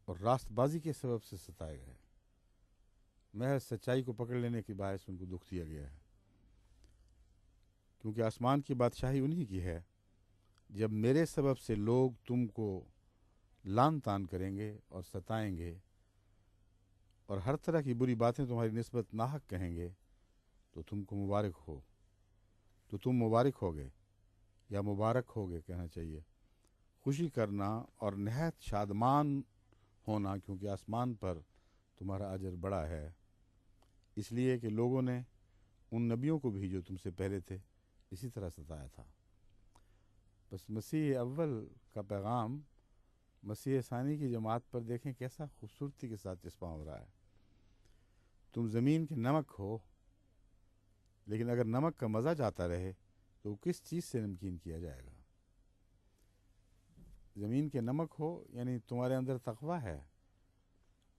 اور راست بازی کے سبب سے ستائے گئے، محض سچائی کو پکڑ لینے کے باعث ان کو دکھ دیا گیا ہے، کیونکہ آسمان کی بادشاہی انہی کی ہے۔ جب میرے سبب سے لوگ تم کو لان تان کریں گے اور ستائیں گے اور ہر طرح کی بری باتیں تمہاری نسبت ناحق کہیں گے تو تم کو مبارک ہو، تو تم مبارک ہوگے یا مبارک ہوگے کہنا چاہیے، خوشی کرنا اور نہایت شادمان ہونا، کیونکہ آسمان پر تمہارا اجر بڑا ہے، اس لیے کہ لوگوں نے ان نبیوں کو بھی جو تم سے پہلے تھے اسی طرح ستایا تھا۔ بس مسیح اول کا پیغام مسیح ثانی کی جماعت پر دیکھیں کیسا خوبصورتی کے ساتھ چسپاں ہو رہا ہے۔ تم زمین کے نمک ہو، لیکن اگر نمک کا مزہ جاتا رہے تو وہ کس چیز سے نمکین کیا جائے گا؟ زمین کے نمک ہو یعنی تمہارے اندر تقویٰ ہے،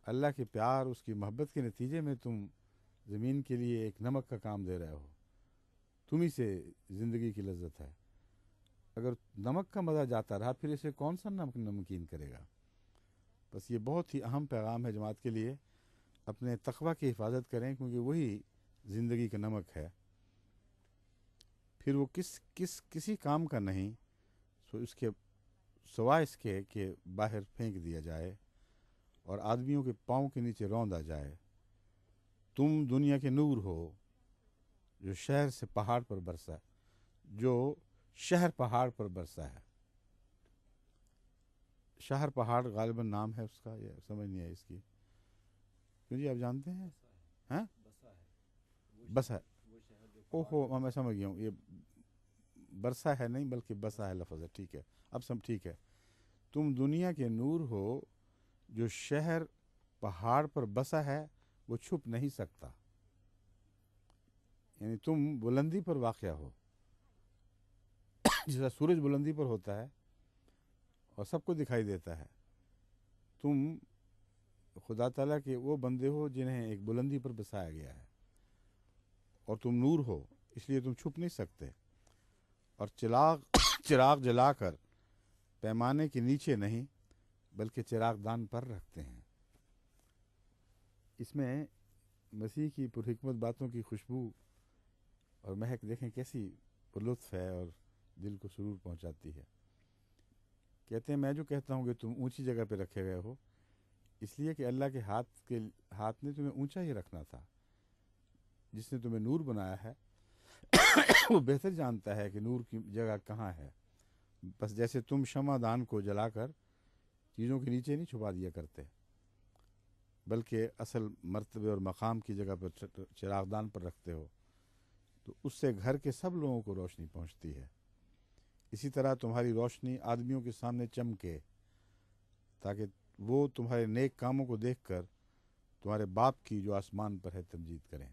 اللہ کے پیار، اس کی محبت کے نتیجے میں تم زمین کے لیے ایک نمک کا کام دے رہے ہو، تم ہی سے زندگی کی لذت ہے۔ اگر نمک کا مزہ جاتا رہا پھر اسے کون سا نمک نمکین کرے گا؟ بس یہ بہت ہی اہم پیغام ہے جماعت کے لیے، اپنے تقویٰ کی حفاظت کریں کیونکہ وہی زندگی کا نمک ہے۔ پھر وہ کسی کام کا نہیں، اس کے سوائے اس کے کہ باہر پھینک دیا جائے اور آدمیوں کے پاؤں کے نیچے روندا جائے۔ تم دنیا کے نور ہو جو شہر سے پہاڑ پر برسا، جو شہر پہاڑ پر برسا ہے۔ شہر پہاڑ غالباً نام ہے اس کا، یہ سمجھ نہیں ہے اس کی، کیوں جی آپ جانتے ہیں؟ ہاں بسا ہے، اوہو میں سمجھ گیا ہوں، یہ برسا ہے نہیں بلکہ بسا ہے لفظ ہے، ٹھیک ہے اب سب ٹھیک ہے۔ تم دنیا کے نور ہو جو شہر پہاڑ پر بسا ہے، وہ چھپ نہیں سکتا، یعنی تم بلندی پر واقع ہو، جیسا سورج بلندی پر ہوتا ہے اور سب کو دکھائی دیتا ہے۔ تم خدا تعالیٰ کے وہ بندے ہو جنہیں ایک بلندی پر بسایا گیا ہے، اور تم نور ہو اس لیے تم چھپ نہیں سکتے، اور چراغ جلا کر پیمانے کے نیچے نہیں بلکہ چراغ دان پر رکھتے ہیں۔ اس میں مسیح کی پرحکمت باتوں کی خوشبو اور مہک دیکھیں کیسی پرلطف ہے اور دل کو سرور پہنچاتی ہے۔ کہتے ہیں میں جو کہتا ہوں کہ تم اونچی جگہ پہ رکھے گئے ہو، اس لیے کہ اللہ کے ہاتھ نے تمہیں اونچا ہی رکھنا تھا۔ جس نے تمہیں نور بنایا ہے وہ بہتر جانتا ہے کہ نور کی جگہ کہاں ہے۔ بس جیسے تم شمع دان کو جلا کر چیزوں کے نیچے نہیں چھپا دیا کرتے، بلکہ اصل مرتبے اور مقام کی جگہ پر چراغ دان پر رکھتے ہو، تو اس سے گھر کے سب لوگوں کو روشنی پہنچتی ہے۔ اسی طرح تمہاری روشنی آدمیوں کے سامنے چمکے، تاکہ وہ تمہارے نیک کاموں کو دیکھ کر تمہارے باپ کی جو آسمان پر ہے تمجید کریں۔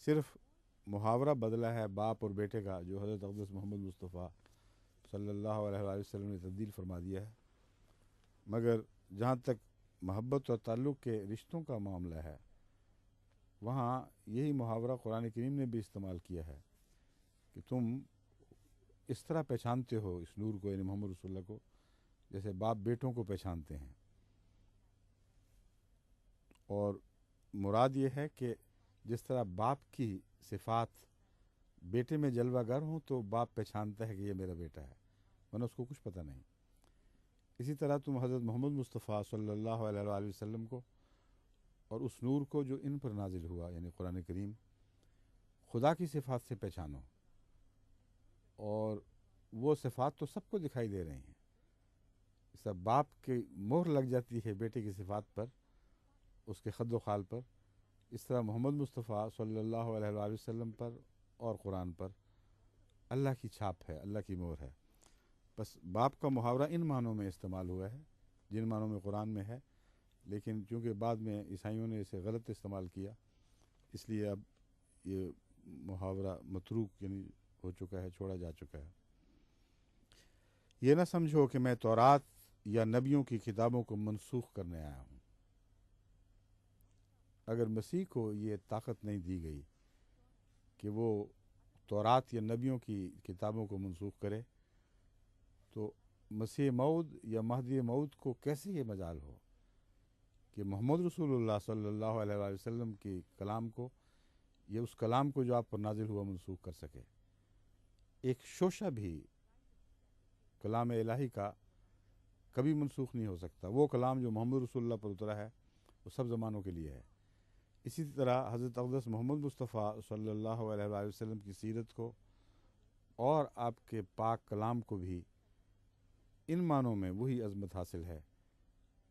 صرف محاورہ بدلا ہے باپ اور بیٹے کا، جو حضرت اقدس محمد مصطفیٰ صلی اللہ علیہ وآلہ وسلم نے تبدیل فرما دیا ہے، مگر جہاں تک محبت اور تعلق کے رشتوں کا معاملہ ہے، وہاں یہی محاورہ قرآن کریم نے بھی استعمال کیا ہے کہ تم اس طرح پہچانتے ہو اس نور کو، یعنی محمد رسول اللہ کو، جیسے باپ بیٹوں کو پہچانتے ہیں۔ اور مراد یہ ہے کہ جس طرح باپ کی صفات بیٹے میں جلوہ گر ہوں تو باپ پہچانتا ہے کہ یہ میرا بیٹا ہے، ورنہ اس کو کچھ پتہ نہیں۔ اسی طرح تم حضرت محمد مصطفیٰ صلی اللہ علیہ وآلہ وسلم کو اور اس نور کو جو ان پر نازل ہوا، یعنی قرآن کریم، خدا کی صفات سے پہچانو، اور وہ صفات تو سب کو دکھائی دے رہی ہیں۔ سب باپ کی مہر لگ جاتی ہے بیٹے کی صفات پر، اس کے خد و خال پر، اس طرح محمد مصطفیٰ صلی اللہ علیہ وآلہ وسلم پر اور قرآن پر اللہ کی چھاپ ہے، اللہ کی مہر ہے۔ بس باپ کا محاورہ ان معنوں میں استعمال ہوا ہے جن معنوں میں قرآن میں ہے، لیکن چونکہ بعد میں عیسائیوں نے اسے غلط استعمال کیا، اس لیے اب یہ محاورہ متروک یعنی ہو چکا ہے، چھوڑا جا چکا ہے۔ یہ نہ سمجھو کہ میں تورات یا نبیوں کی کتابوں کو منسوخ کرنے آیا ہوں۔ اگر مسیح کو یہ طاقت نہیں دی گئی کہ وہ تورات یا نبیوں کی کتابوں کو منسوخ کرے، تو مسیح موعود یا مہدی موعود کو کیسے یہ مجال ہو کہ محمد رسول اللہ صلی اللہ علیہ وآلہ وسلم کی کلام کو یا اس کلام کو جو آپ پر نازل ہوا منسوخ کر سکے. ایک شوشہ بھی کلام الہی کا کبھی منسوخ نہیں ہو سکتا. وہ کلام جو محمد رسول اللہ پر اترا ہے وہ سب زمانوں کے لیے ہے. اسی طرح حضرت اقدس محمد مصطفیٰ صلی اللہ علیہ وآلہ وسلم کی سیرت کو اور آپ کے پاک کلام کو بھی ان معنوں میں وہی عظمت حاصل ہے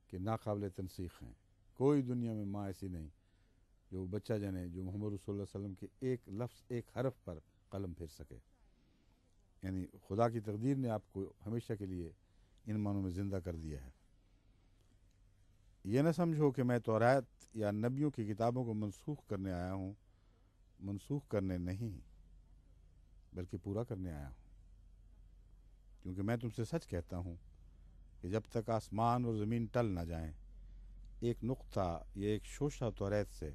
کہ ناقابل تنسیخ ہیں. کوئی دنیا میں ماں ایسی نہیں جو بچہ جنے جو محمد رسول اللہ علیہ وسلم کے ایک لفظ ایک حرف پر قلم پھیر سکے. یعنی خدا کی تقدیر نے آپ کو ہمیشہ کے لیے ان معنوں میں زندہ کر دیا ہے. یہ نہ سمجھو کہ میں توریت یا نبیوں کی کتابوں کو منسوخ کرنے آیا ہوں. منسوخ کرنے نہیں بلکہ پورا کرنے آیا ہوں. کیونکہ میں تم سے سچ کہتا ہوں کہ جب تک آسمان اور زمین ٹل نہ جائیں ایک نقطہ یا ایک شوشہ توریت سے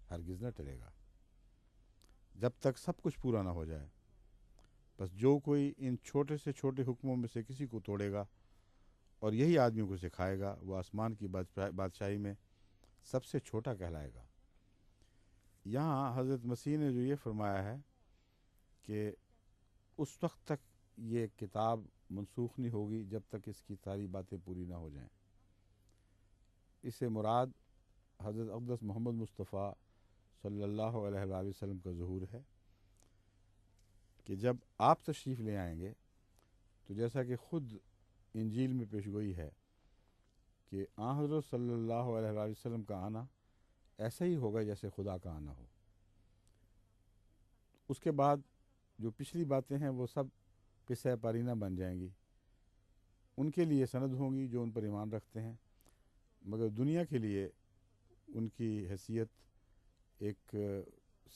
ہرگز نہ ٹلے گا جب تک سب کچھ پورا نہ ہو جائے. بس جو کوئی ان چھوٹے سے چھوٹے حکموں میں سے کسی کو توڑے گا اور یہی آدمیوں کو سکھائے گا وہ آسمان کی بادشاہی میں سب سے چھوٹا کہلائے گا. یہاں حضرت مسیح نے جو یہ فرمایا ہے کہ اس وقت تک یہ کتاب منسوخ نہیں ہوگی جب تک اس کی ساری باتیں پوری نہ ہو جائیں. اس سے مراد حضرت اقدس محمد مصطفیٰ صلی اللہ علیہ وآلہ وسلم کا ظہور ہے کہ جب آپ تشریف لے آئیں گے تو جیسا کہ خود انجیل میں پیشگوئی ہے کہ آن حضرت صلی اللہ علیہ وآلہ وسلم کا آنا ایسا ہی ہوگا جیسے خدا کا آنا ہو. اس کے بعد جو پچھلی باتیں ہیں وہ سب قصہ پارینہ بن جائیں گی. ان کے لیے سند ہوں گی جو ان پر ایمان رکھتے ہیں مگر دنیا کے لیے ان کی حیثیت ایک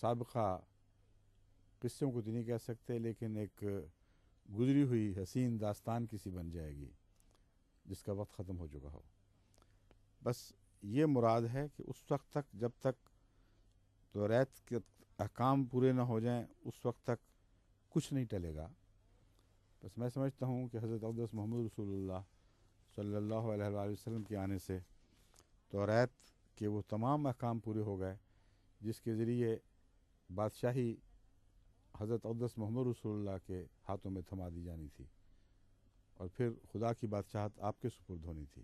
سابقہ قصوں کو تو نہیں کہہ سکتے لیکن ایک گزری ہوئی حسین داستان کسی بن جائے گی جس کا وقت ختم ہو چکا ہو. بس یہ مراد ہے کہ اس وقت تک جب تک توریت کے احکام پورے نہ ہو جائیں اس وقت تک کچھ نہیں ٹلے گا. بس میں سمجھتا ہوں کہ حضرت اقدس محمد رسول اللہ صلی اللہ علیہ وآلہ وسلم کے آنے سے توریت کے وہ تمام احکام پورے ہو گئے جس کے ذریعے بادشاہی حضرت اقدس محمد رسول اللہ کے ہاتھوں میں تھما دی جانی تھی اور پھر خدا کی بادشاہت آپ کے سپرد ہونی تھی.